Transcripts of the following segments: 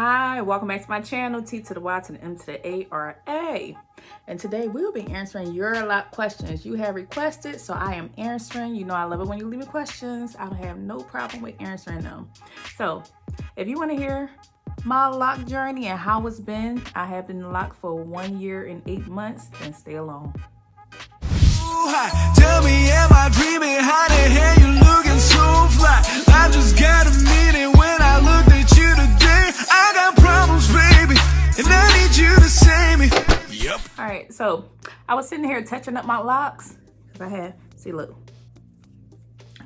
Hi, welcome back to my channel, T to the Y to the M to the A-R-A. And today we'll be answering your lot questions you have requested, so I am answering. You know I love it when you leave me questions. I don't have no problem with answering them. So if you want to hear my lock journey and how it's been, I have been locked for 1 year and 8 months, then stay along. Tell me, am I dreaming? How the hell you looking so fly? I just got a meeting when I looked at you today. I got problems, baby, and I need you to save me. Yep. All right, so I was sitting here touching up my locks because I had, see, look,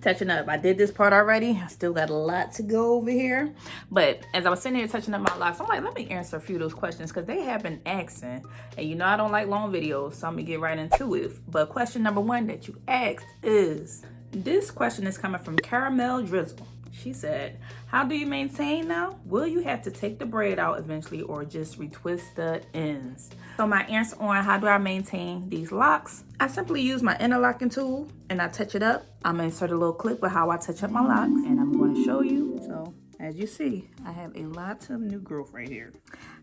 touching up. I did this part already. I still got a lot to go over here. But as I was sitting here touching up my locks, I'm like, let me answer a few of those questions because they have been asking. And you know I don't like long videos, so I'm going to get right into it. But question number one that you asked is, this question is coming from Caramel Drizzle. She said, how do you maintain now? Will you have to take the braid out eventually or just retwist the ends? So my answer on how do I maintain these locks, I simply use my interlocking tool and I touch it up. I'm gonna insert a little clip of how I touch up my locks and I'm going to show you. So as you see, I have a lot of new growth right here.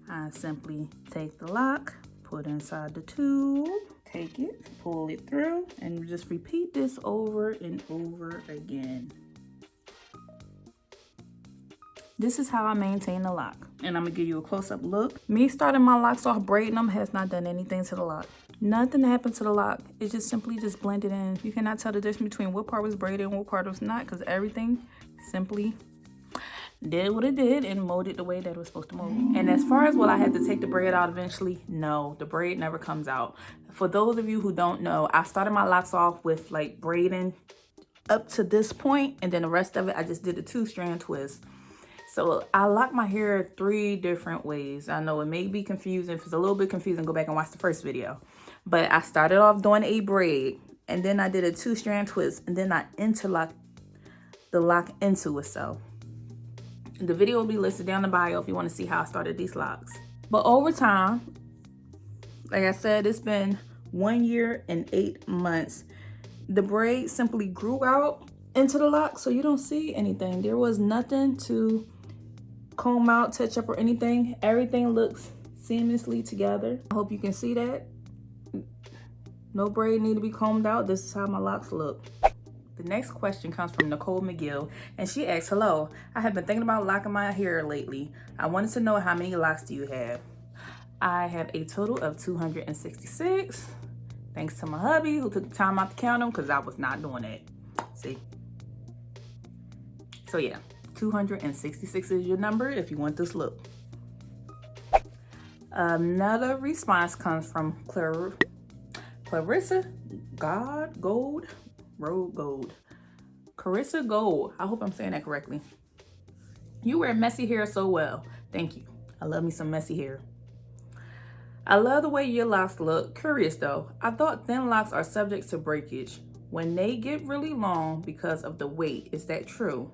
I simply take the lock, put inside the tool, take it, pull it through, and just repeat this over and over again. This is how I maintain the lock. And I'm gonna give you a close-up look. Me starting my locks off braiding them has not done anything to the lock. Nothing happened to the lock. It just simply just blended in. You cannot tell the difference between what part was braided and what part was not because everything simply did what it did and molded the way that it was supposed to mold. And as far as will I have to take the braid out eventually, no, the braid never comes out. For those of you who don't know, I started my locks off with like braiding up to this point, and then the rest of it, I just did a 2-strand twist. So I lock my hair 3 different ways. I know it may be confusing. If it's a little bit confusing, go back and watch the first video. But I started off doing a braid, and then I did a 2-strand twist, and then I interlocked the lock into itself. The video will be listed down in the bio if you want to see how I started these locks. But over time, like I said, it's been 1 year and 8 months. The braid simply grew out into the lock, so you don't see anything. There was nothing to comb out, touch up, or anything. Everything looks seamlessly together. I hope you can see that. No braid need to be combed out. This is how my locks look. The next question comes from Nicole McGill, and she asks, hello, I have been thinking about locking my hair lately. I wanted to know how many locks do you have? I have a total of 266. Thanks to my hubby who took the time out to count them because I was not doing it. See? So yeah, 266 is your number if you want this look. Another response comes from Clarissa Gold. Carissa Gold. I hope I'm saying that correctly. You wear messy hair so well. Thank you. I love me some messy hair. I love the way your locks look. Curious though, I thought thin locks are subject to breakage when they get really long because of the weight. Is that true?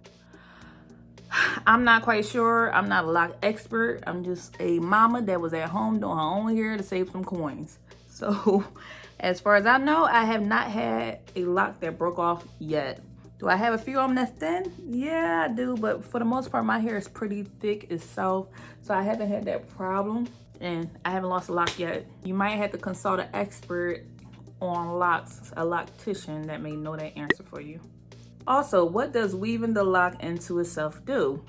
I'm not quite sure. I'm not a lock expert. I'm just a mama that was at home doing her own hair to save some coins. So as far as I know, I have not had a lock that broke off yet. Do I have a few of them that's thin? Yeah, I do. But for the most part, my hair is pretty thick itself. So I haven't had that problem. And I haven't lost a lock yet. You might have to consult an expert on locks, a loctician that may know that answer for you. Also, what does weaving the lock into itself do?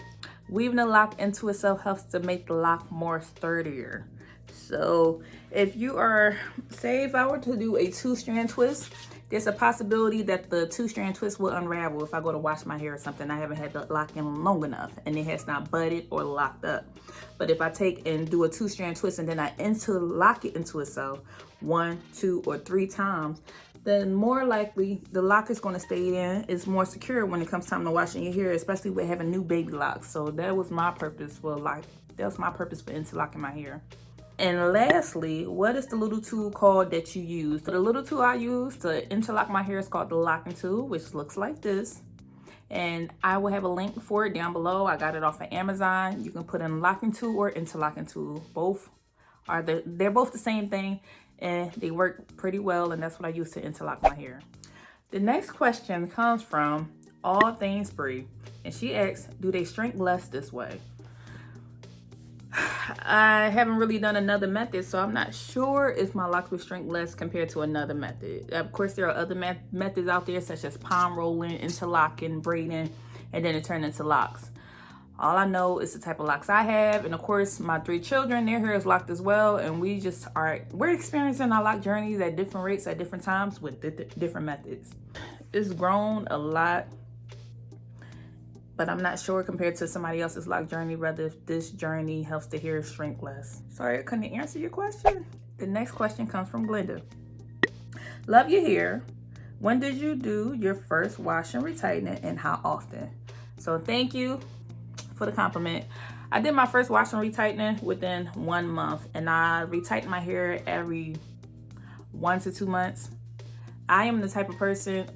Weaving the lock into itself helps to make the lock more sturdier. So if you are, say if I were to do a 2-strand twist, there's a possibility that the 2-strand twist will unravel if I go to wash my hair or something. I haven't had the lock in long enough and it has not budded or locked up. But if I take and do a 2-strand twist and then I interlock it into itself 1, 2, or 3 times, then more likely the lock is going to stay in. It's more secure when it comes time to washing your hair, especially with having new baby locks. So that was my purpose for interlocking my hair. And lastly, what is the little tool called that you use? So the little tool I use to interlock my hair is called the locking tool, which looks like this. And I will have a link for it down below. I got it off of Amazon. You can put in locking tool or interlocking tool. They're both the same thing and they work pretty well, and that's what I use to interlock my hair. The next question comes from All Things Bree, and she asks, do they shrink less this way? I haven't really done another method, so I'm not sure if my locks will shrink less compared to another method. Of course, there are other methods out there, such as palm rolling, interlocking, braiding, and then it turned into locks. All I know is the type of locks I have, and of course, my 3 children, their hair is locked as well, and we're experiencing our lock journeys at different rates at different times with different methods. It's grown a lot, but I'm not sure compared to somebody else's lock journey whether this journey helps the hair shrink less. Sorry I couldn't answer your question. The next question comes from Glenda. Love your hair. When did you do your first wash and retightening, and how often? So thank you for the compliment. I did my first wash and retightening within 1 month, and I retighten my hair every 1 to 2 months. I am the type of person,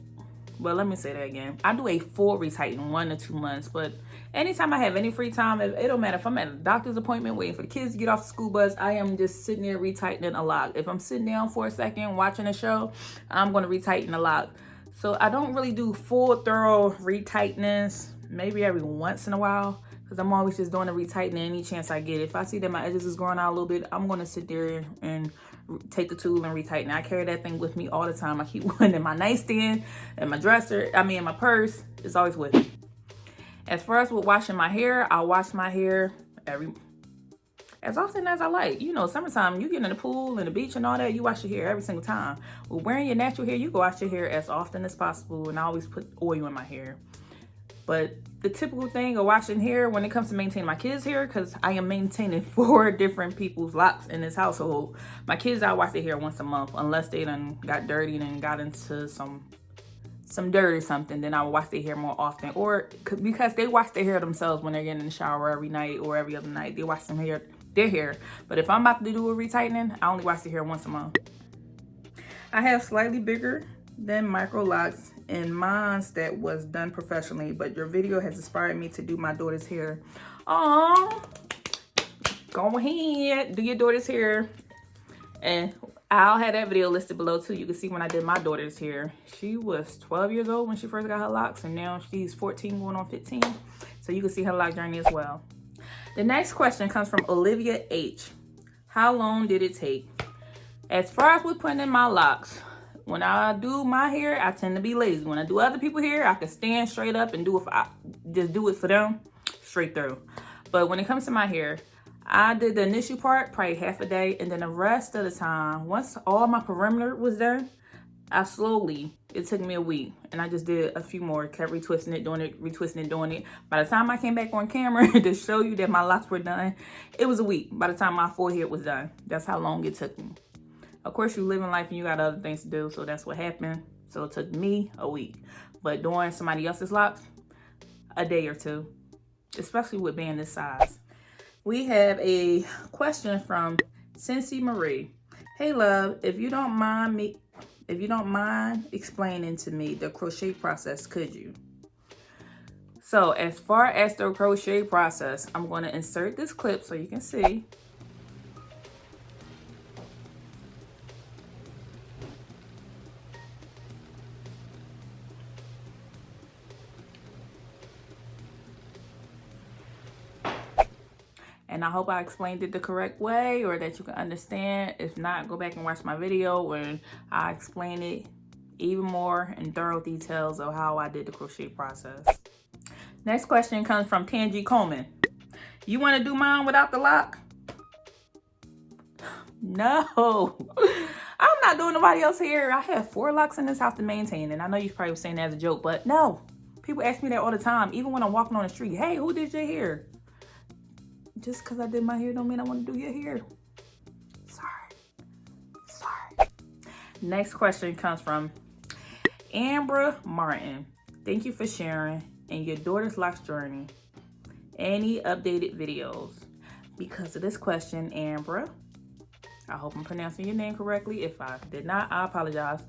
well, let me say that again. I do a full retighten 1 to 2 months, but anytime I have any free time, it don't matter if I'm at a doctor's appointment waiting for the kids to get off the school bus, I am just sitting there retightening a lock. If I'm sitting down for a second watching a show, I'm going to retighten a lock. So I don't really do full thorough retightenings, maybe every once in a while, because I'm always just doing a retightening any chance I get. If I see that my edges is growing out a little bit, I'm going to sit there and take the tool and retighten. I carry that thing with me all the time. I keep one in my nightstand, and my dresser, in my purse. It's always with me. As far as with washing my hair, I wash my hair as often as I like. You know, summertime, you get in the pool and the beach and all that, you wash your hair every single time. Well, wearing your natural hair, you can wash your hair as often as possible, and I always put oil in my hair. But the typical thing of washing hair when it comes to maintaining my kids' hair, because I am maintaining 4 different people's locks in this household. My kids, I wash their hair once a month, unless they done got dirty and got into some dirt or something, then I will wash their hair more often. Or because they wash their hair themselves when they're getting in the shower every night or every other night, they wash their hair. But if I'm about to do a retightening, I only wash their hair once a month. I have slightly bigger than micro locks in mine that was done professionally, but your video has inspired me to do my daughter's hair. Oh, go ahead, do your daughter's hair. And I'll have that video listed below too. You can see when I did my daughter's hair. She was 12 years old when she first got her locks, and now she's 14 going on 15. So you can see her lock journey as well. The next question comes from Olivia H. How long did it take? As far as with putting in my locks, when I do my hair, I tend to be lazy. When I do other people's hair, I can stand straight up and just do it for them straight through. But when it comes to my hair, I did the initial part probably half a day, and then the rest of the time, once all my perimeter was done, it took me a week, and I just did a few more, kept retwisting it, doing it. By the time I came back on camera to show you that my locks were done, it was a week. By the time my forehead was done, that's how long it took me. Of course, you live in life and you got other things to do, so that's what happened. So it took me a week. But doing somebody else's locks, a day or two, especially with being this size. We have a question from Cincy Marie. Hey love, if you don't mind explaining to me the crochet process, could you? So as far as the crochet process, I'm going to insert this clip so you can see. And I hope I explained it the correct way, or that you can understand. If not, go back and watch my video when I explain it even more in thorough details of how I did the crochet process. Next question comes from Tangi Coleman. You want to do mine without the lock? No. I'm not doing nobody else's hair. I have 4 locks in this house to maintain, and I know you're probably saying that as a joke, but no. People ask me that all the time, even when I'm walking on the street. Hey, who did your hair? Just because I did my hair don't mean I want to do your hair. Sorry. Next question comes from Ambra Martin. Thank you for sharing and your daughter's locks journey. Any updated videos? Because of this question, Ambra, I hope I'm pronouncing your name correctly. If I did not, I apologize.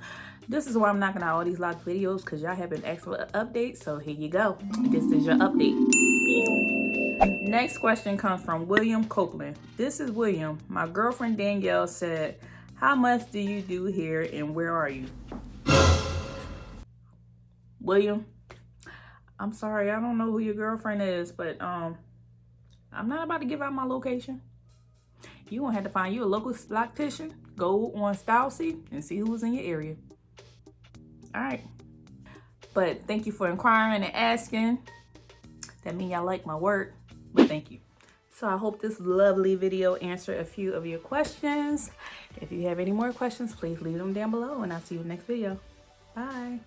This is why I'm knocking out all these lock videos, because y'all have been excellent updates. So here you go. This is your update. Next question comes from William Copeland. This is William. My girlfriend Danielle said, how much do you do here and where are you? William, I'm sorry, I don't know who your girlfriend is, but I'm not about to give out my location. You gonna have to find you a local loctician, go on StyleSee and see who's in your area. All right. But thank you for inquiring and asking. That means y'all like my work, but thank you. So I hope this lovely video answered a few of your questions. If you have any more questions, please leave them down below and I'll see you in the next video. Bye.